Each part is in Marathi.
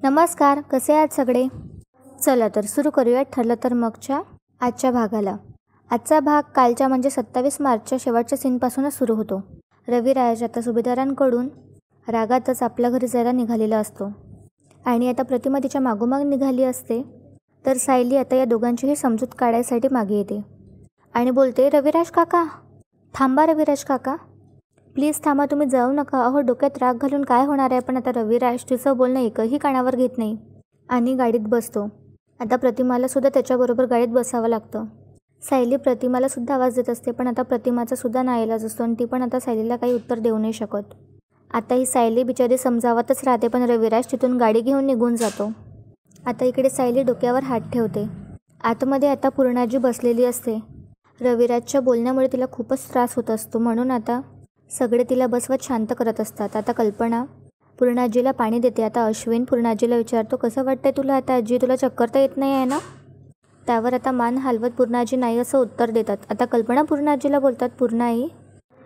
नमस्कार, कसे आहात सगळे? चला तर सुरू करूयात ठरलं तर मगच्या आजच्या भागाला. आजचा भाग कालच्या म्हणजे 27 मार्चच्या शेवटच्या सीनपासूनच सुरू होतो. रविराज आता सुभेदारांकडून रागातच आपल्या घरी जायला निघालेला असतो आणि आता प्रतिमा तिच्या मागोमाग निघाली असते. तर सायली आता या दोघांचीही समजूत काढायसाठी मागे येते आणि बोलते, रविराज काका थांबा, रविराज काका प्लीज थांबा, तुम्ही जाऊ नका. अहो डोक्यात राग घालून काय होणार आहे. पण आता रविराज तिचं बोलणं एकही कानावर घेत नाही आणि गाडीत बसतो. आता प्रतिमालासुद्धा त्याच्याबरोबर गाडीत बसावं लागतं. सायली प्रतिमालासुद्धा आवाज देत असते, पण आता प्रतिमाचासुद्धा नाईलाज असतो आणि ती पण आता सायलीला काही उत्तर देऊ नाही शकत. आता ही सायली बिचारी समजावतच राहते, पण रविराज तिथून गाडी घेऊन निघून जातो. आता इकडे सायली डोक्यावर हात ठेवते. आतमध्ये आता पूर्णाजी बसलेली असते. रविराजच्या बोलण्यामुळे तिला खूपच त्रास होत असतो, म्हणून आता सगळे तिला बसवत शांत करत असतात. आता कल्पना पूर्णाजीला पाणी देते. आता अश्विन पूर्णाजीला विचारतो, कसं वाटतंय तुला आता आजी, तुला चक्कर तर येत नाही आहे ना? त्यावर आता मान हलवत पूर्णाजी नाही असं उत्तर देतात. आता कल्पना पूर्णाजीला बोलतात, पूर्णाई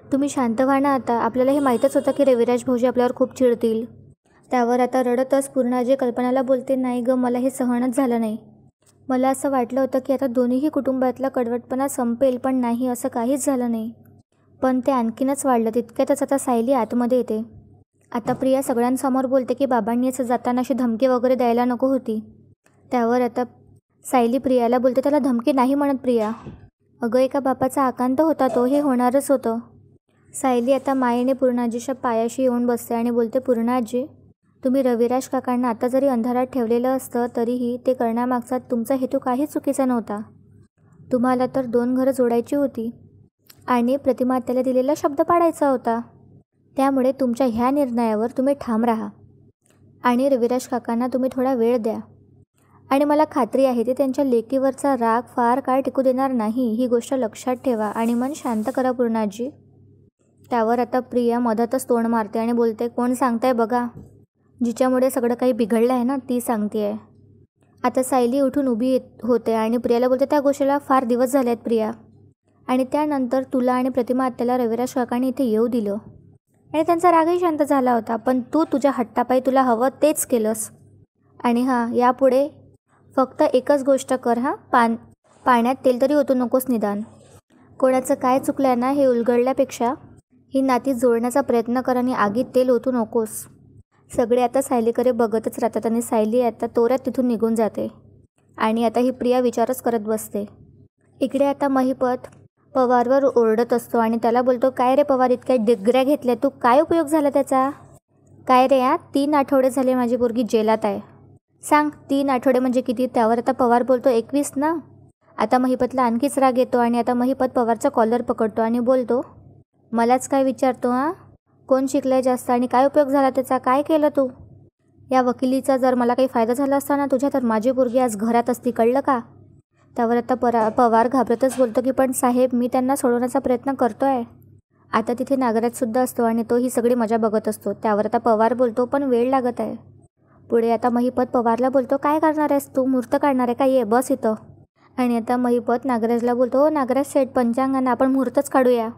तुम्ही शांत व्हा ना. आता आपल्याला हे माहीतच होतं की रविराज भाऊजी आपल्यावर खूप चिडतील. त्यावर आता रडतच पूर्णाजी कल्पनाला बोलते, नाही गं, मला हे सहनच झालं नाही. मला असं वाटलं होतं की आता दोन्हीही कुटुंबातला कडवटपणा संपेल, पण नाही, असं काहीच झालं नाही. पण ते आणखीनच वाढलं. तितक्यातच आता सायली आतमध्ये येते. आता प्रिया सगळ्यांसमोर बोलते की बाबांनी असं जाताना अशी धमकी वगैरे द्यायला नको होती. त्यावर आता सायली प्रियाला बोलते, त्याला धमकी नाही म्हणत प्रिया, अगं एका बापाचा आकांत होता तो, हे होणारच होतं. सायली आता मायेने पूर्णाजीच्या पायाशी येऊन बसते आणि बोलते, पूर्णाजी तुम्ही रविराज काकांना आता जरी अंधारात ठेवलेलं असतं तरीही ते करण्यामागचा तुमचा हेतू काही चुकीचा नव्हता. तुम्हाला तर 2 घरं जोडायची होती आणि प्रतिमा त्याला दिलेला शब्द पाळायचा होता. त्यामुळे तुमच्या ह्या निर्णयावर तुम्ही ठाम राहा आणि रविराज काकांना तुम्ही थोडा वेळ द्या. आणि मला खात्री आहे ते त्यांच्या लेकीवरचा राग फार काळ टिकू देणार नाही, ही गोष्ट लक्षात ठेवा आणि मन शांत करा पूर्णाजी. त्यावर आता प्रिया मधातच तोंड मारते आणि बोलते, कोण सांगताय बघा, जिच्यामुळे सगळं काही बिघडलं आहे ना ती सांगते आहे. आता सायली उठून उभी होते आणि प्रियाला बोलते, त्या गोष्टीला फार दिवस झाले आहेत प्रिया, आणि त्यानंतर तुला आणि प्रतिमा आत्याला रविराज काकांनी इथे येऊ दिलं आणि त्यांचा रागही शांत झाला होता, पण तू तुझ्या हट्टापायी तुला हवं तेच केलंस. आणि यापुढे फक्त एकच गोष्ट कर, पाण्यात तेल तरी ओतू नकोस निदान. कोणाचं काय चुकलं आहे ना हे उलगडल्यापेक्षा ही नाती जोडण्याचा प्रयत्न कर आणि आगीत तेल ओतू नकोस. सगळे आता सायलीकडे बघतच राहतात आणि सायली आता तोऱ्यात तिथून निघून जाते आणि आता ही प्रिया विचारच करत बसते. इकडे आता महिपत पवारवर ओरडत असतो आणि त्याला बोलतो, काय रे पवार, इतक्या डिग्र्या घेतल्या तू, काय उपयोग झाला त्याचा? काय रे 3 आठवडे झाले माझी पोरगी जेलात आहे. सांग 3 आठवडे म्हणजे किती? त्यावर आता पवार बोलतो, 21 ना. आता महिपतला आणखीच राग येतो आणि आता महिपत पवारचा कॉलर पकडतो आणि बोलतो, मलाच काय विचारतो? कोण शिकलाय जास्त आणि काय उपयोग झाला त्याचा? काय केलं तू? या वकिलीचा जर मला काही फायदा झाला असता ना तुझ्या, तर माझी पोरगी आज घरात असती, कळलं का? त्यावर आता पवार घाबरतच बोलतो की पण साहेब, मी त्यांना सोडवण्याचा प्रयत्न करतो आहे. आता तिथे नागराजसुद्धा असतो आणि तो ही सगळी मजा बघत असतो. त्यावर आता पवार बोलतो, पण वेळ लागत आहे. पुढे आता महिपत पवारला बोलतो, काय करणार आहेस तू? मुहूर्त काढणार आहे का? ये बस इथं. आणि आता महिपत नागराजला बोलतो, हो नागराज सेठ, पंचांगानं आपण मुहूर्तच काढूया.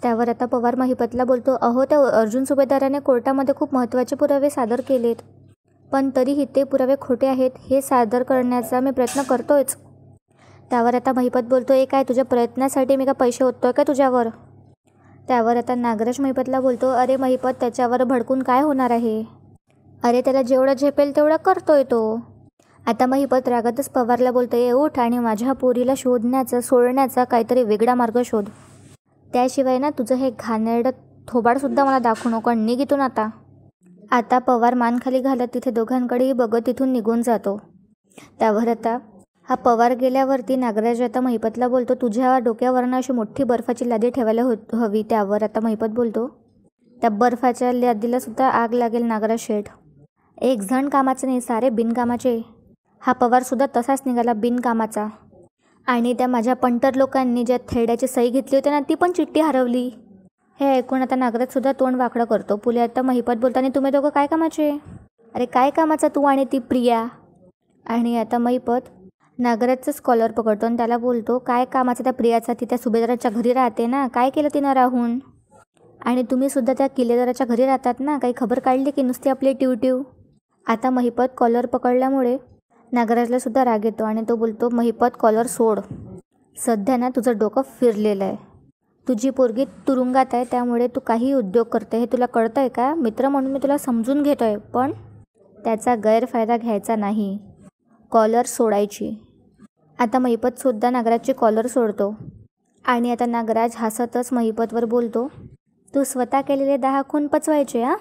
त्यावर आता पवार महिपतला बोलतो, अहो त्या अर्जुन सुभेदाराने कोर्टामध्ये खूप महत्त्वाचे पुरावे सादर केलेत, पण तरीही ते पुरावे खोटे आहेत हे सादर करण्याचा मी प्रयत्न करतोयच. त्यावर आता महिपत बोलतो, काय तुझ्या प्रयत्नासाठी मी का पैसे ओततोय का तुझ्यावर? त्यावर आता नागराज महिपतला बोलतो, अरे महिपत, त्याच्यावर भडकून काय होणार आहे? अरे त्याला जेवढं झेपेल तेवढं करतोय तो. आता महिपत रागातच पवारला बोलतो, उठ आणि माझ्या पोरीला सोडण्याचा काहीतरी वेगळा मार्ग शोध. त्याशिवाय ना तुझं हे घाणेरडं थोबाडसुद्धा मला दाखवू नको, निघ इथून आता. आता पवार मान खाली घालत तिथे दोघांकडेही बघत तिथून निघून जातो. त्यावर आता पवार गेल्यावरती नागराज आता महिपतला बोलतो, तुझ्या डोक्यावरनं अशी मोठी बर्फाची लादी ठेवायला हवी. त्यावर आता महिपत बोलतो, त्या बर्फाच्या लादीला सुद्धा आग लागेल नागराज शेठ. एक जण कामाचं नाही, सारे बिनकामाचे. पवारसुद्धा तसाच निघाला, बिनकामाचा. आणि त्या माझ्या पंटर लोकांनी ज्या थेरड्याची सही घेतली होती ना ती पण चिठ्ठी हरवली. हे ऐकून आता नागराजसुद्धा तोंड वाकडं करतो. पुढे आता महिपत बोलताना, तुम्ही दोघं काय कामाचे? अरे काय कामाचा तू आणि ती प्रिया? आणि आता महिपत नागराजचंच कॉलर पकडतो आणि त्याला बोलतो, काय कामाचा त्या प्रियाचा? ती त्या सुभेदाराच्या घरी राहते ना, काय केलं तिनं राहून? आणि तुम्हीसुद्धा त्या किल्लेदाराच्या घरी राहतात ना, काही खबर काढली की नुसती आपली ट्यूट्यू? आता महिपत कॉलर पकडल्यामुळे नागराजला सुद्धा राग येतो आणि तो बोलतो, महिपत कॉलर सोड. सध्या ना तुझं डोकं फिरलेलं आहे. तुझी पोरगी तुरुंगात आहे, त्यामुळे तू काही उद्योग करते हे तुला कळतं आहे का? मित्र म्हणून मी तुला समजून घेतो आहे, पण त्याचा गैरफायदा घ्यायचा नाही. कॉलर सोडायची. आता महिपतसुद्धा नागराजची कॉलर सोडतो आणि आता नागराज हसतच महिपतवर बोलतो, तू स्वतः केलेले 10 खून पचवायचे हां,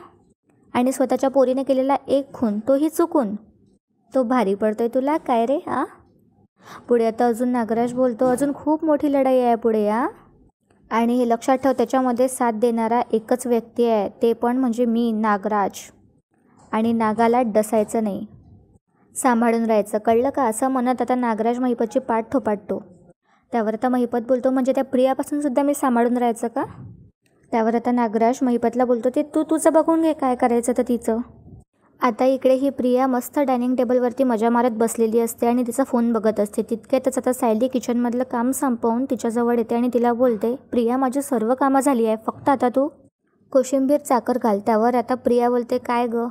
आणि स्वतःच्या पोरीने केलेला 1 खून तोही चुकून. तो भारी पडतोय तुला काय रे हां? पुढे आता अजून नागराज बोलतो, अजून खूप मोठी लढाई आहे पुढे हां, आणि हे लक्षात ठेव, त्याच्यामध्ये साथ देणारा एकच व्यक्ती आहे, ते पण म्हणजे मी नागराज. आणि नागाला डसायचं नाही, सांभाळून राहायचं, कळलं का? असं म्हणत आता नागराज महिपतची पाठ थोपाटतो. त्यावर आता महिपत बोलतो, म्हणजे त्या प्रियापासून सुद्धा मी सांभाळून राहायचं का? त्यावर आता नागराज महिपतला बोलतो, ते तू तुझं बघून घे काय करायचं तर तिचं. आता इकडे ही प्रिया मस्त डायनिंग टेबलवरती मजा मारत बसलेली असते आणि तिचा फोन बघत असते. तितक्यातच आता सायली किचनमधलं काम संपवून तिच्याजवळ येते आणि तिला बोलते, प्रिया माझी सर्व कामं झाली आहे, फक्त आता तू कोशिंबीर चाकर घाल. त्यावर आता प्रिया बोलते, काय गं,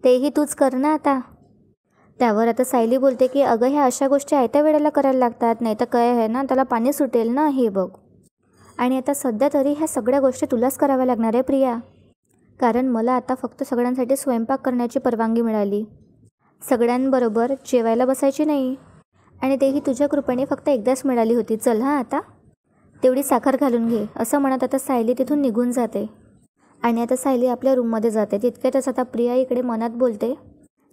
तेही तूच कर ना आता. त्यावर आता सायली बोलते की अगं ह्या अशा गोष्टी आयत्या वेळेला करायला लागतात, नाही तर काय आहे ना, त्याला पाणी सुटेल ना, हे बघ. आणि आता सध्या तरी ह्या सगळ्या गोष्टी तुलाच कराव्या लागणार आहे प्रिया, कारण मला आता फक्त सगळ्यांसाठी स्वयंपाक करण्याची परवानगी मिळाली, सगळ्यांबरोबर जेवायला बसायची नाही, आणि तेही तुझ्या कृपेने फक्त एकदाच मिळाली होती. चल हां आता तेवढी साखर घालून घे. असं म्हणत आता सायली तिथून निघून जाते आणि आता सायली आपल्या रूममध्ये जाते. तितक्यातच आता प्रिया इकडे मनात बोलते,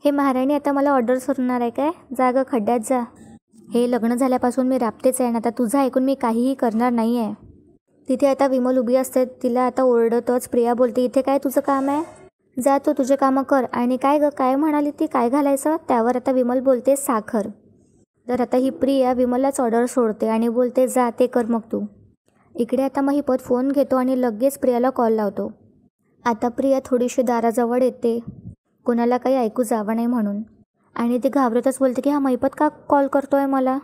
हे महाराणी आता मला ऑर्डर सोडणार आहे काय? जा गं खड्ड्यात जा. हे लग्न झाल्यापासून मी राबतेच आहे ना, आता तुझं ऐकून मी काहीही करणार नाही आहे. तिथे आता विमल उभी असते, तिला आता ओरडतच प्रिया बोलते, इथे काय तुझं काम आहे? जा तू तुझे कामं कर. आणि काय गं काय म्हणाली ती, काय घालायचं? त्यावर आता विमल बोलते, साखर. तर आता ही प्रिया विमललाच ऑर्डर सोडते आणि बोलते, जा ते कर मग तू. इकडे आता महिपत फोन घेतो आणि लगेच प्रियाला कॉल लावतो. आता प्रिया थोडीशी दाराजवळ येते, कोणाला काही ऐकू जावं नाही म्हणून, आणि ती घाबरतच बोलते की हा महिपत का कॉल करतोय मला,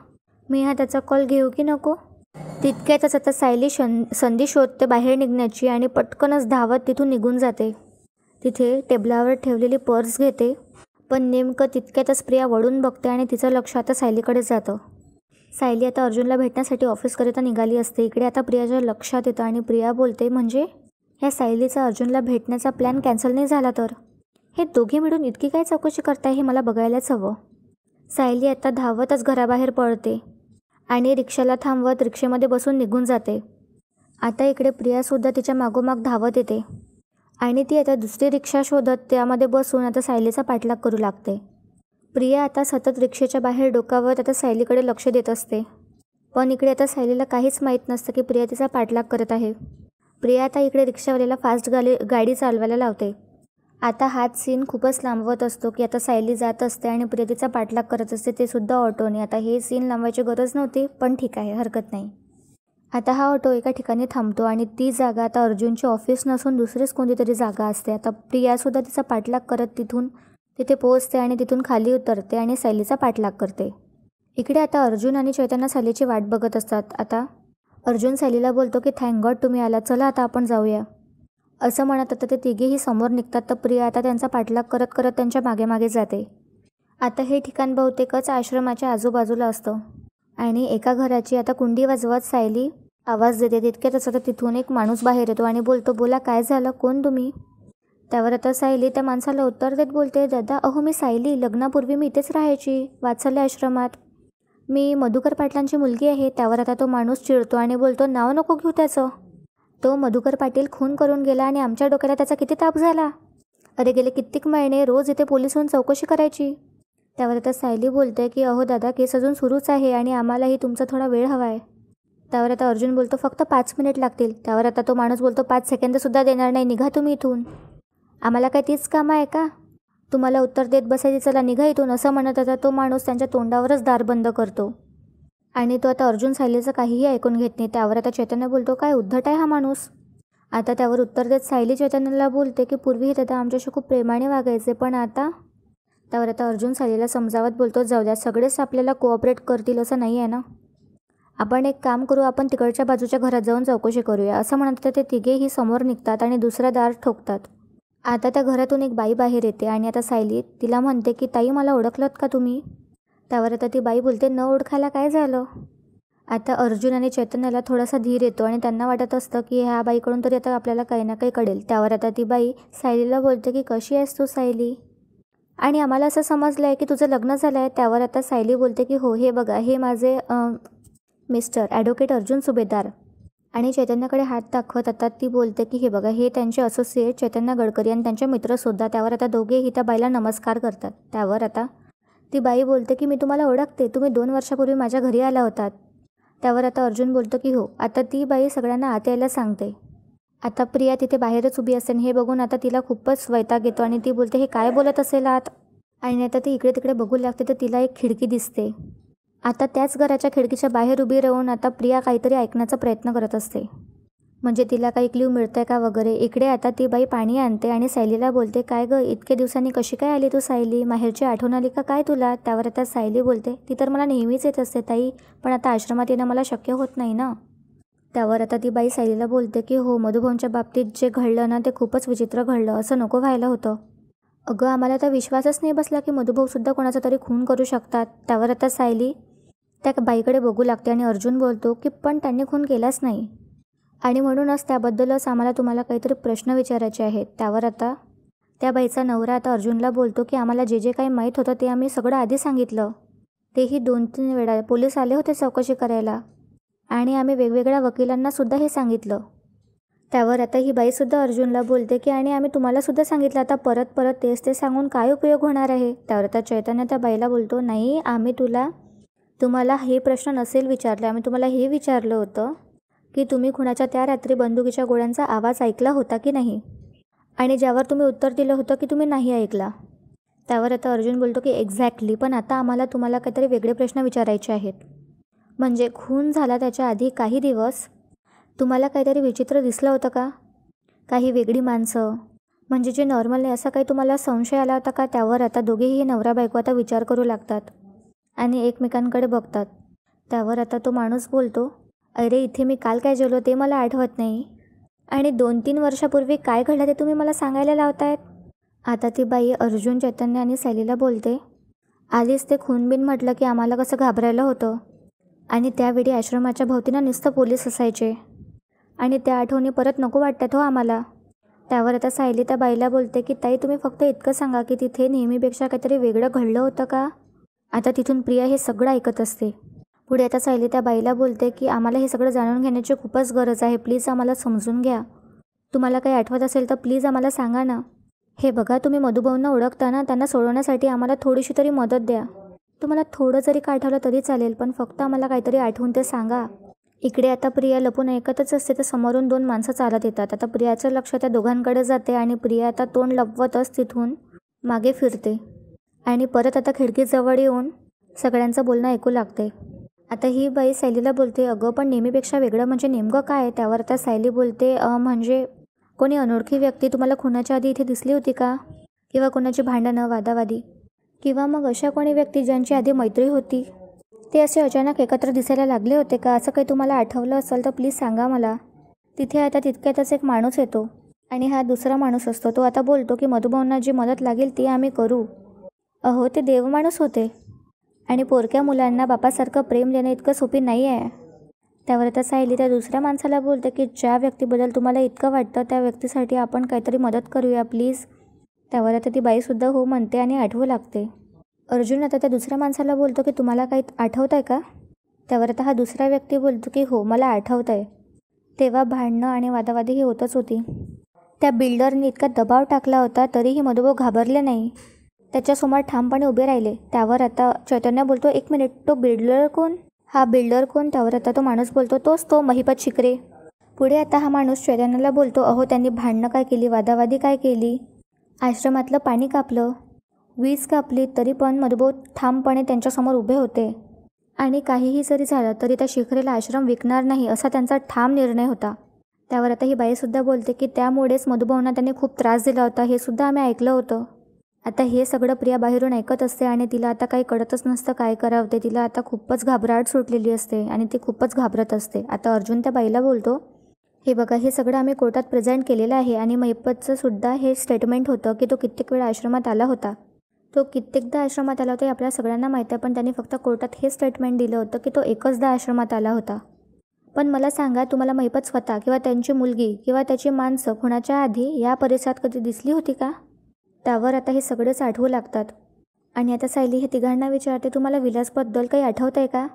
मी हा त्याचा कॉल घेऊ की नको. तितक्यातच आता सायली संधी शोधते बाहेर निघण्याची आणि पटकनच धावत तिथून निघून जाते. तिथे टेबलावर ठेवलेली पर्स घेते, पण नेमकं तितक्यातच प्रिया वळून बघते आणि तिचं लक्ष आता सायलीकडे जातं. सायली आता अर्जुनला भेटण्यासाठी ऑफिसकरिता निघाली असते. इकडे आता प्रियाच्या लक्षात येतं आणि प्रिया बोलते, म्हणजे ह्या सायलीचा अर्जुनला भेटण्याचा प्लॅन कॅन्सल नाही झाला तर? हे दोघे मिळून इतकी काय चौकशी करताय हे मला बघायलाच हवं. सायली आता धावतच घराबाहेर पळते आणि रिक्षाला थांबवत रिक्षेमध्ये बसून निघून जाते. आता इकडे प्रियासुद्धा तिच्या मागोमाग धावत येते आणि ती आता दुसरी रिक्षा शोधत त्यामध्ये बसून आता सायलीचा पाठलाग करू लागते. प्रिया आता सतत रिक्षेच्या बाहेर डोकावत आता सायलीकडे लक्ष देत असते, पण इकडे आता सायलीला काहीच माहीत नसतं की प्रिया तिचा पाठलाग करत आहे. प्रिया आता इकडे रिक्षावाल्याला फास्ट गाडी चालवायला लावते. आता हाच सीन खूपच लांबवत असतो की आता सायली जात असते आणि प्रिया तिचा पाठलाग करत असते, ते सुद्धा ऑटोने. आता हे सीन लांबवायची गरज नव्हती, पण ठीक आहे, हरकत नाही. आता हा ऑटो एका ठिकाणी थांबतो आणि ती जागा आता अर्जुनची ऑफिस नसून दुसरीच कोणतीतरी जागा असते. आता प्रियासुद्धा तिचा पाठलाग करत तिथे पोहोचते आणि तिथून खाली उतरते आणि सायलीचा पाठलाग करते. इकडे आता अर्जुन आणि चैतन्य सायलीची वाट बघत असतात. आता अर्जुन सायलीला बोलतो की थँक गॉड तुम्ही आला, चला आता आपण जाऊया. असं म्हणत आता ते तिघेही समोर निघतात. तर प्रिया आता त्यांचा पाठलाग करत करत त्यांच्या मागे मागे जाते. आता हे ठिकाण बहुतेकच आश्रमाच्या आजूबाजूला असतं आणि एका घराची आता कुंडी वाजवत सायली आवाज देते. तितक्यातच आता तिथून एक माणूस बाहेर येतो आणि बोलतो, बोला काय झालं, कोण तुम्ही? त्यावर आता सायली त्या माणसाला उत्तर देत बोलते, दादा अहो मी सायली, लग्नापूर्वी मी इथेच राहायची वात्सल्य आश्रमात, मी मधुकर पाटलांची मुलगी आहे. त्यावर आता तो माणूस चिडतो आणि बोलतो, नाव नको घेऊ त्याचं, तो मधुकर पाटील खून करून गेला आणि आमच्या डोक्याला त्याचा किती ताप झाला. अरे गेले कित्येक महिने रोज इथे पोलीस होऊन चौकशी करायची. त्यावर आता सायली बोलते की अहो दादा केस अजून सुरूच आहे आणि आम्हालाही तुमचा थोडा वेळ हवा आहे. त्यावर आता अर्जुन बोलतो, फक्त 5 मिनिट लागतील. त्यावर आता तो माणूस बोलतो, 5 सेकंदसुद्धा देणार नाही, निघा तुम्ही इथून, आम्हाला काय तीच कामं आहे का, तुम्हाला उत्तर देत बसायची, चला निघा इथून. असं म्हणत आता तो माणूस त्यांच्या तोंडावरच दार बंद करतो आणि तो आता अर्जुन सायलीचं काहीही ऐकून घेत नाही. त्यावर आता चैतन्य बोलतो, काय उद्धट आहे हा माणूस. आता त्यावर उत्तर देत सायली चैतन्याला बोलते की पूर्वी हे दादा आमच्याशी खूप प्रेमाने वागायचे, पण आता. त्यावर आता अर्जुन सायलीला समजावत बोलतो, जाऊ द्या, सगळेच आपल्याला कोऑपरेट करतील असं नाही आहे ना, आपण एक काम करू, आपण तिकडच्या बाजूच्या घरात जाऊन चौकशी करूया. असं म्हणत ते तिघेही समोर निघतात आणि दुसरा दार ठोकतात. आता त्या घरातून एक बाई बाहेर येते आणि आता सायली तिला म्हणते की ताई मला ओळखलत का तुम्ही? त्यावर आता ती बाई बोलते न ओळखायला काय झालं? आता अर्जुन आणि चैतन्याला थोडासा धीर येतो आणि त्यांना वाटत असतं की ह्या बाईकडून तरी आता आपल्याला काही ना काही कळेल. त्यावर आता ती बाई सायलीला बोलते की कशी आहेस तू सायली? आणि आम्हाला असं समजलं आहे की तुझं लग्न झालं आहे. त्यावर आता सायली बोलते की हो हे बघा हे माझे मिस्टर ॲडव्होकेट अर्जुन सुभेदार. आणि चैतन्याकडे हात दाखवत आता ती बोलते की हे बघा हे त्यांचे असोसिएट चैतन्य गडकरी आणि त्यांचे मित्रसुद्धा. त्यावर आता दोघेही त्या बाईला नमस्कार करतात. त्यावर आता ती बाई बोलते की मी तुम्हाला ओळखते, तुम्ही 2 वर्षापूर्वी माझ्या घरी आला होतात. त्यावर आता अर्जुन बोलतो की हो. आता ती बाई सगळ्यांना आत यायला सांगते. आता प्रिया तिथे बाहेरच उभी असते आणि हे बघून आता तिला खूपच वैताग येतो आणि ती बोलते हे काय बोलत असेल आत? आणि आता ती इकडे तिकडे बघू लागते तर तिला एक खिडकी दिसते. आता त्याच घराच्या खिडकीच्या बाहेर उभी राहून आता प्रिया काहीतरी ऐकण्याचा प्रयत्न करत असते, म्हणजे तिला काही क्ल्यू मिळतंय का वगैरे. इकडे आता ती बाई पाणी आणते आणि सायलीला बोलते काय गं इतके दिवसांनी कशी काय आली तू सायली? माहेरची आठवण आली का काय तुला? त्यावर आता सायली बोलते ती तर मला नेहमीच येत असते ताई, पण आता आश्रमात येणं मला शक्य होत नाही ना. त्यावर आता ती बाई सायलीला बोलते की हो मधुभाऊंच्या बाबतीत जे घडलं ना ते खूपच विचित्र घडलं, असं नको व्हायला होतं. अगं आम्हाला तर विश्वासच नाही बसला की मधुभाऊसुद्धा कोणाचा तरी खून करू शकतात. त्यावर आता सायली त्या बाईकडे बघू लागते आणि अर्जुन बोलतो की पण त्यांनी खून केलाच नाही आणि म्हणूनच त्याबद्दलच आम्हाला तुम्हाला काहीतरी प्रश्न विचारायचे आहेत. त्यावर आता त्या बाईचा नवरा आता अर्जुनला बोलतो की आम्हाला जे जे काही माहीत होतं ते आम्ही सगळं आधी सांगितलं, तेही 2-3 वेळा पोलीस आले होते चौकशी करायला आणि आम्ही वेगवेगळ्या वकिलांनासुद्धा हे सांगितलं. त्यावर आता ही बाईसुद्धा अर्जुनला बोलते की आणि आम्ही तुम्हालासुद्धा सांगितलं, आता परत परत तेच ते सांगून काय उपयोग होणार आहे? त्यावर आता चैतन्य त्या बाईला बोलतो नाही आम्ही तुम्हाला हे प्रश्न नसेल विचारले, आम्ही तुम्हाला हे विचारलं होतं की तुम्ही खुणाच्या त्या रात्री बंदुकीच्या गोळ्यांचा आवाज ऐकला होता की नाही, आणि ज्यावर तुम्ही उत्तर दिलं होतं की तुम्ही नाही ऐकला. त्यावर आता अर्जुन बोलतो की एक्झॅक्टली, पण आता आम्हाला तुम्हाला काहीतरी वेगळे प्रश्न विचारायचे आहेत. म्हणजे खून झाला त्याच्या आधी काही दिवस तुम्हाला काहीतरी विचित्र दिसलं होतं का? काही वेगळी माणसं म्हणजे जे नॉर्मल नाही असा काही तुम्हाला संशय आला होता का? त्यावर आता दोघेही नवरा बायको आता विचार करू लागतात आणि एकमेकांकडे बघतात. त्यावर आता तो माणूस बोलतो अरे इथे मी काल काय जेवलो ते मला आठवत नाही आणि 2-3 वर्षापूर्वी काय घडलं ते तुम्ही मला सांगायला लावतायत. आता ती बाई अर्जुन चैतन्य आणि सायलीला बोलते आधीच ते खूनबिन म्हटलं की आम्हाला कसं घाबरायला होतं आणि त्यावेळी आश्रमाच्या भोवतीनं नुसतं पोलीस असायचे आणि त्या आठवणी परत नको वाटतात हो आम्हाला. त्यावर आता सायली त्या बाईला बोलते की ताई तुम्ही फक्त इतकं सांगा की तिथे नेहमीपेक्षा काहीतरी वेगळं घडलं होतं का? आता तिथून प्रिया हे सगळं ऐकत असते. पुढे आता सायली त्या बाईला बोलते की आम्हाला हे सगळं जाणून घेण्याची खूपच गरज आहे, प्लीज आम्हाला समजून घ्या. तुम्हाला काही आठवत असेल तर प्लीज आम्हाला सांगा ना. हे बघा तुम्ही मधुभाऊंना ओळखता ना, त्यांना सोडवण्यासाठी आम्हाला थोडीशी तरी मदत द्या. तुम्हाला थोडं जरी का आठवलं तरी चालेल, पण फक्त आम्हाला काहीतरी आठवून ते सांगा. इकडे आता प्रिया लपून ऐकतच असते तर समोरून 2 माणसं चालत येतात. आता प्रियाचं लक्ष त्या दोघांकडे जाते आणि प्रिया आता तोंड लपवतच तिथून मागे फिरते आणि परत आता खिडकीजवळ येऊन सगळ्यांचं बोलणं ऐकू लागते. आता ही बाई सायलीला बोलते अगं पण नेहमीपेक्षा वेगळं म्हणजे नेमकं काय? त्यावर आता सायली बोलते म्हणजे कोणी अनोळखी व्यक्ती तुम्हाला खुनाच्या आधी इथे दिसली होती का? किंवा कोणाची भांडणं वादावादी किंवा मग अशा कोणी व्यक्ती ज्यांची आधी मैत्री होती ते असे अचानक एकत्र दिसायला लागले होते का? असं काही तुम्हाला आठवलं असेल तर प्लीज सांगा मला. तिथे आता तितक्यातच एक माणूस येतो आणि हा दुसरा माणूस असतो. तो आता बोलतो की मधुभाऊंना जी मदत लागेल ती आम्ही करू. अहो ते देवमाणूस होते आणि पोरक्या मुलांना बापासारखं प्रेम देणं इतकं सोपी नाही आहे. त्यावर आता सायली त्या दुसऱ्या माणसाला बोलते की ज्या व्यक्तीबद्दल तुम्हाला इतकं वाटतं त्या व्यक्तीसाठी आपण काहीतरी मदत करूया प्लीज. त्यावर आता ती बाईसुद्धा हो म्हणते आणि आठवू लागते. अर्जुन आता त्या दुसऱ्या माणसाला बोलतो की तुम्हाला काही आठवतं आहे का? त्यावर आता हा दुसरा व्यक्ती बोलतो की हो मला आठवतं आहे. तेव्हा भांडणं आणि वादावादी ही होतच होती. त्या बिल्डरने इतका दबाव टाकला होता तरीही मधुभाऊ घाबरले नाही, त्याच्यासमोर ठामपणे उभे राहिले. त्यावर आता चैतन्य बोलतो 1 मिनिट तो बिल्डर कोण? हा बिल्डर कोण? त्यावर आता तो माणूस बोलतो तोच तो महिपत शिकरे. पुढे आता हा माणूस चैतन्याला बोलतो अहो त्यांनी भांडणं काय केली, वादावादी काय केली, आश्रमातलं पाणी कापलं, वीज कापली, तरी पण मधुभाऊ ठामपणे त्यांच्यासमोर उभे होते आणि काहीही जरी झालं तरी त्या शिखरेला आश्रम विकणार नाही असा त्यांचा ठाम निर्णय होता. त्यावर आता ही बाईसुद्धा बोलते की त्यामुळेच मधुभाऊंना त्यांनी खूप त्रास दिला होता, हे सुद्धा आम्ही ऐकलं होतं. आता हे सगळं प्रिया बाहेरून ऐकत असते आणि तिला आता काही कळतच नसतं काय करावं ते. तिला आता खूपच घाबराट सुटलेली असते आणि ती खूपच घाबरत असते. आता अर्जुन त्या बाईला बोलतो हे बघा, हे सगळं आम्ही कोर्टात प्रेझेंट केलेलं आहे आणि महिपतचं सुद्धा हे स्टेटमेंट होतं की तो कित्येक वेळा आश्रमात आला होता. तो कित्येकदा आश्रमात आला होता हे आपल्या सगळ्यांना माहीत आहे, पण त्यांनी फक्त कोर्टात हे स्टेटमेंट दिलं होतं की तो एकचदा आश्रमात आला होता. पण मला सांगा, तुम्हाला महिपत स्वतः किंवा त्यांची मुलगी किंवा त्याची माणसं कुणाच्या आधी या परिसरात कधी दिसली होती का? त्यावर आता हे सगळेच आठवू लागतात. आणि आता सायली हे तिघांना विचारते, तुम्हाला विलासबद्दल काही आठवतं आहे का?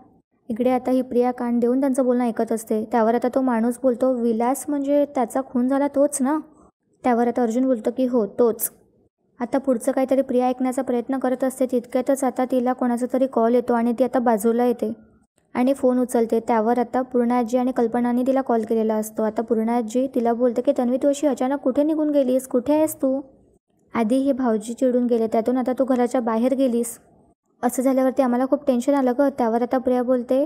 इकडे आता ही प्रिया कान देऊन त्यांचं बोलणं ऐकत असते. त्यावर आता तो माणूस बोलतो, विलास म्हणजे त्याचा खून झाला तोच ना? त्यावर आता अर्जुन बोलतो की हो, तोच. आता पुढचं काहीतरी प्रिया ऐकण्याचा प्रयत्न करत असते. तितक्यातच आता तिला कोणाचा तरी कॉल येतो आणि ती आता बाजूला येते आणि फोन उचलते. त्यावर आता पूर्णाजी आणि कल्पनाने तिला कॉल केलेला असतो. आता पूर्णाजी तिला बोलते की तन्वी, तू अशी अचानक कुठे निघून गेलीस? कुठे आहेस तू? आधी हे भाऊजी चिडून गेले, त्यातून आता तू घराच्या बाहेर गेलीस. असं झाल्यावरती आम्हाला खूप टेन्शन आलं गं. त्यावर आता प्रिया बोलते,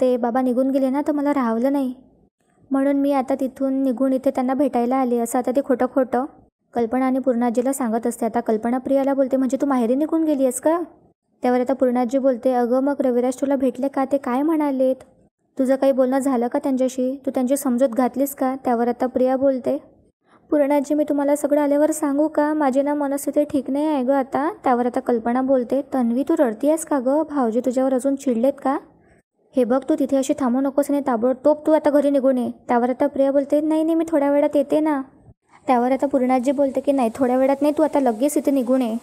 ते बाबा निघून गेले ना, तर मला राहावलं नाही, म्हणून मी आता तिथून निघून इथे त्यांना भेटायला आले. असं आता ते खोटं कल्पना आणि पूर्णाजीला सांगत असते. आता कल्पना प्रियाला बोलते, म्हणजे तू माहेरी निघून गेली आहेस का? त्यावर आता पूर्णाजी बोलते, अगं मग रविराज तुला भेटले का? ते काय म्हणालेत? तुझं काही बोलणं झालं का त्यांच्याशी? तू त्यांची समजूत घातलीस का? त्यावर आता प्रिया बोलते, पूर्णाजी मी तुम्हाला सगळं आल्यावर सांगू का? माझी ना मनस्थिती ठीक नाही आहे गं आता. त्यावर आता कल्पना बोलते, तन्वी तू रडती आहेस का गं? भाऊजी तुझ्यावर अजून चिडलेत का? हे बघ, तू तिथे अशी थांबू नकोस आणि ताबडतोब तू आता घरी निघून ये. त्यावर आता प्रिया बोलते, नाही मी थोड्या वेळात येते ना. त्यावर आता पूर्णाजी बोलते की नाही, थोड्या वेळात नाही, तू आता लगेच इथे निघून ये.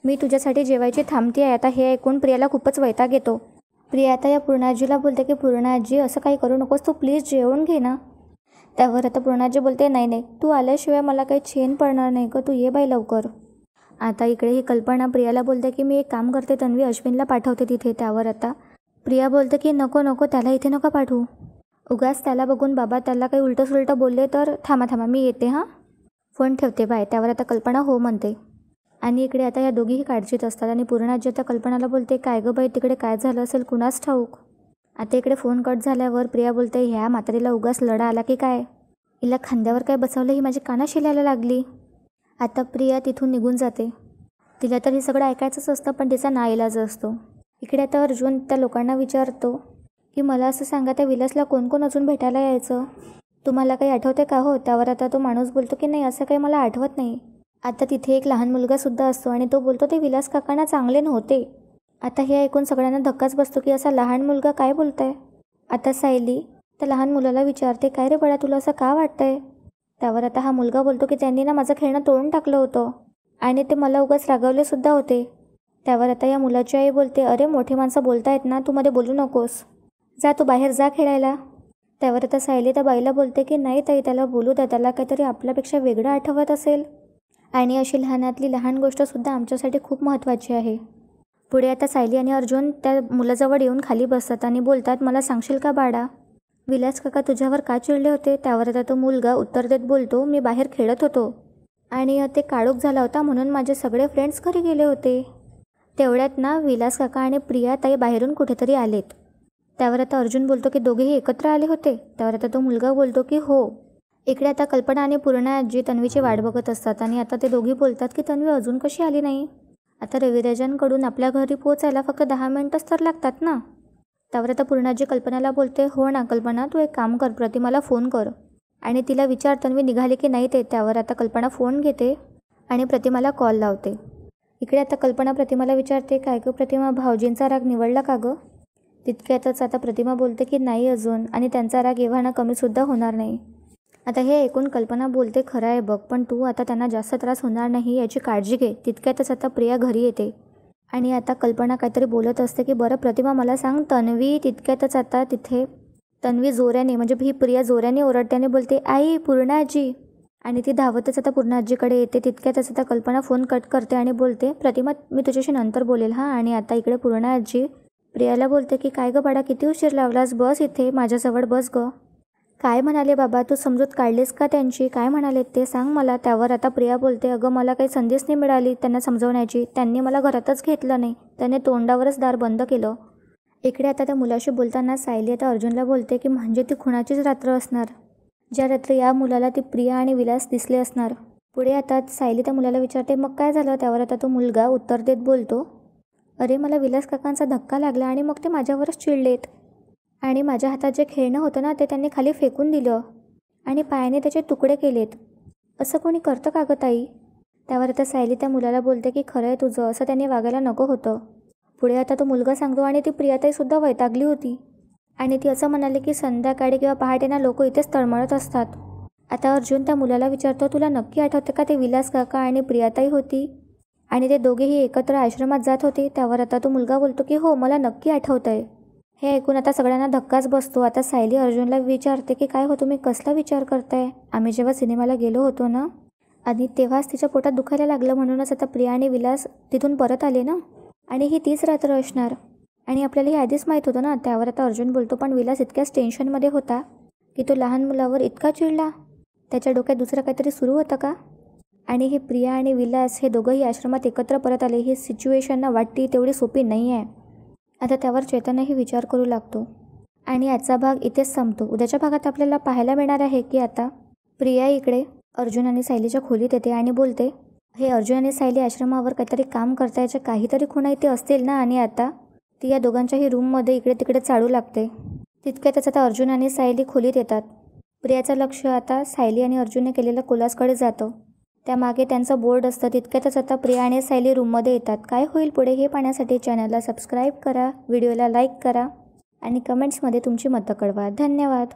मी तुझ्यासाठी जेवायची थांबती आहे. आता हे ऐकून प्रियाला खूपच वैताग येतो. प्रिया आता या पूर्णाजीला बोलते की पूर्णाजी असं काही करू नकोस, तू प्लीज जेवून घे ना. त्यावर आता पूर्णाजी बोलते, नाही तू आल्याशिवाय मला काही चैन पडणार नाही गं, तू ये बाई लवकर. आता इकडे ही कल्पना प्रियाला बोलते की मी एक काम करते तन्वी, अश्विनला पाठवते तिथे. त्यावर आता प्रिया बोलते की नको त्याला इथे नका पाठवू. उगाच त्याला बघून बाबा त्याला काही उलटं बोलले तर. थांबा मी येते हां, फोन ठेवते बाय. त्यावर आता कल्पना हो म्हणते. आणि इकडे आता या दोघीही काळजीत असतात आणि पूर्णाजी आता कल्पनाला बोलते, काय गं बाई तिकडे काय झालं असेल कुणास ठाऊक. आता इकडे फोन कट झाल्यावर प्रिया बोलते, ह्या म्हातारीला उगाच लढा आला की काय? हिला खांद्यावर काय बसवलं, ही माझी काना शिलायला लागली. आता प्रिया तिथून निघून जाते. तिला तर हे सगळं ऐकायचंच असतं, पण तिचा नाईलाज असतो. इकडे आता अर्जुन त्या लोकांना विचारतो की मला असं सांगा, त्या विलासला कोण अजून भेटायला यायचं? तुम्हाला काही आठवते का हो? त्यावर आता तो माणूस बोलतो की नाही, असं काही मला आठवत नाही. आता तिथे एक लहान मुलगासुद्धा असतो आणि तो बोलतो ते विलास काकांना चांगले नव्हते. आता हे ऐकून सगळ्यांना धक्काच बसतो की असा लहान मुलगा काय बोलताय. आता सायली त्या लहान मुलाला विचारते, काय रे बाळा तुला असं का वाटतंय? त्यावर आता हा मुलगा बोलतो की त्यांनी ना माझं खेळणं तोडून टाकलं होतं आणि ते मला उगाच रागवलेसुद्धा होते. त्यावर आता या मुलाची आई बोलते, अरे मोठे माणसं बोलतायत ना, तू मध्ये बोलू नकोस, जा तू बाहेर जा खेळायला. त्यावर आता सायली त्या बाईला बोलते की नाही ताई, त्याला बोलू द्या, त्याला काहीतरी आपल्यापेक्षा वेगळं आठवत असेल आणि अशी लहानातली लहान गोष्टसुद्धा आमच्यासाठी खूप महत्त्वाची आहे. पुढे आता सायली आणि अर्जुन त्या मुलाजवळ येऊन खाली बसतात आणि बोलतात, मला सांगशील का बाळा, विलास काका तुझ्यावर का चिडले होते? त्यावर आता तो मुलगा उत्तर देत बोलतो, मी बाहेर खेळत होतो आणि ते काळोख झाला होता म्हणून माझे सगळे फ्रेंड्स घरी गेले होते. तेवढ्यात ना विलास काका आणि प्रिया ताई बाहेरून कुठेतरी आलेत. त्यावर आता अर्जुन बोलतो की दोघेही एकत्र आले होते? त्यावर आता तो मुलगा बोलतो की हो. इकडे आता कल्पना आणि पूर्णाजी तन्वीची वाट बघत असतात आणि आता ते दोघी बोलतात की तन्वी अजून कशी आली नाही? आता रविराजांकडून आपल्या घरी पोचायला फक्त 10 मिनिटच तर लागतात ना. त्यावर आता पूर्णाजी कल्पनाला बोलते, हो ना कल्पना, तू एक काम कर, प्रतिमाला फोन कर आणि तिला विचार तन्वी निघाली की नाही ते. त्यावर आता कल्पना फोन घेते आणि प्रतिमाला कॉल लावते. इकडे आता कल्पना प्रतिमाला विचारते, काय गं प्रतिमा, भाऊजींचा राग निवडला का गं? तितक्यातच आता प्रतिमा बोलते की नाही अजून, आणि त्यांचा राग एव्हाना कमीसुद्धा होणार नाही. आता हे ऐकून कल्पना बोलते, खरं आहे बघ, पण तू आता त्यांना जास्त त्रास होणार नाही याची काळजी घे. तितक्यातच आता प्रिया घरी येते आणि आता कल्पना काहीतरी बोलत असते की बरं प्रतिमा मला सांग तन्वी. तितक्यातच आता तिथे तन्वी जोऱ्याने, म्हणजे ही प्रिया जोऱ्याने ओरडत्याने बोलते, आई पूर्णाजी, आणि ती धावतच आता पूर्णाजीकडे येते. तितक्यातच आता कल्पना फोन कट करते आणि बोलते, प्रतिमा मी तुझ्याशी नंतर बोलेल हां. आणि आता इकडे पूर्णाजी प्रियाला बोलते की काय गं बाळा, किती उशीर लावलास, बस इथे माझ्याजवळ बस गं. काय म्हणाले बाबा, तू समजूत काढलीस का त्यांची? काय म्हणाले ते सांग मला. त्यावर आता प्रिया बोलते, अगं मला काही संधीच नाही मिळाली त्यांना समजवण्याची, त्यांनी मला घरातच घेतलं नाही, त्याने तोंडावरच दार बंद केलं. इकडे आता त्या मुलाशी बोलताना सायली आता अर्जुनला बोलते की म्हणजे ती खुणाचीच रात्र असणार, ज्या रात्री या मुलाला ती प्रिया आणि विलास दिसले असणार. पुढे आता सायली त्या मुलाला विचारते, मग काय झालं? त्यावर आता तो मुलगा उत्तर देत बोलतो, अरे मला विलास काकांचा धक्का लागला आणि मग ते माझ्यावरच चिडलेत आणि माझ्या हातात जे खेळणं होतं ना ते त्यांनी खाली फेकून दिलं आणि पायाने त्याचे तुकडे केलेत. असं कोणी करतं का गं ताई? त्यावर आता सायली त्या मुलाला बोलते की खरं आहे तुझं, असं त्यांनी वागायला नको होतं. पुढे आता तो मुलगा सांगतो आणि ती प्रियाताईसुद्धा वैतागली होती आणि ती असं म्हणाली की संध्याकाळी किंवा पहाटेना लोक इथेच तळमळत असतात. आता अर्जुन त्या मुलाला विचारतो, तुला नक्की आठवते का ते विलास काका आणि प्रियाताई होती आणि ते दोघेही एकत्र आश्रमात जात होते? त्यावर आता तो मुलगा बोलतो की हो, मला नक्की आठवतंय. हे ऐकून आता सगळ्यांना धक्काच बसतो. आता सायली अर्जुनला विचारते की काय हो, तुम्ही कसला विचार करताय? आम्ही जेव्हा सिनेमाला गेलो होतो ना, आणि तेव्हाच तिच्या पोटात दुखायला लागलं, म्हणूनच आता प्रिया आणि विलास तिथून परत आले ना, आणि ही तीच रात्र असणार आणि आपल्याला हे आधीच माहीत होतं ना. त्यावर आता अर्जुन बोलतो, पण विलास इतक्याच टेन्शनमध्ये होता की तो लहान मुलावर इतका चिडला. त्याच्या डोक्यात दुसरं काहीतरी सुरू होतं का? आणि हे प्रिया आणि विलास हे दोघंही आश्रमात एकत्र परत आले. ही सिच्युएशनना वाटते तेवढी सोपी नाही आहे. आता त्यावर चैतन्यही विचार करू लागतो आणि आजचा भाग इथेच संपतो. उद्याच्या भागात आपल्याला पाहायला मिळणार आहे की आता प्रिया इकडे अर्जुन आणि सायलीच्या खोलीत येते आणि बोलते, हे अर्जुन आणि सायली आश्रमावर काहीतरी काम करतायच्या, काहीतरी खुणा इथे असतील ना. आणि आता ती या दोघांच्याही रूममध्ये इकडे तिकडे चालू लागते. तितक्यातच आता अर्जुन आणि सायली खोलीत येतात. प्रियाचं लक्ष आता सायली आणि अर्जुनने केलेल्या कोलासकडे जातं. त्यामागे त्यांचं बोर्ड असतं. तितक्यातच आता प्रिया आणि सायली रूममध्ये येतात. काय होईल पुढे हे पाहण्यासाठी चॅनलला सबस्क्राईब करा, व्हिडिओला लाईक करा आणि कमेंट्समध्ये तुमची मतं कळवा. धन्यवाद.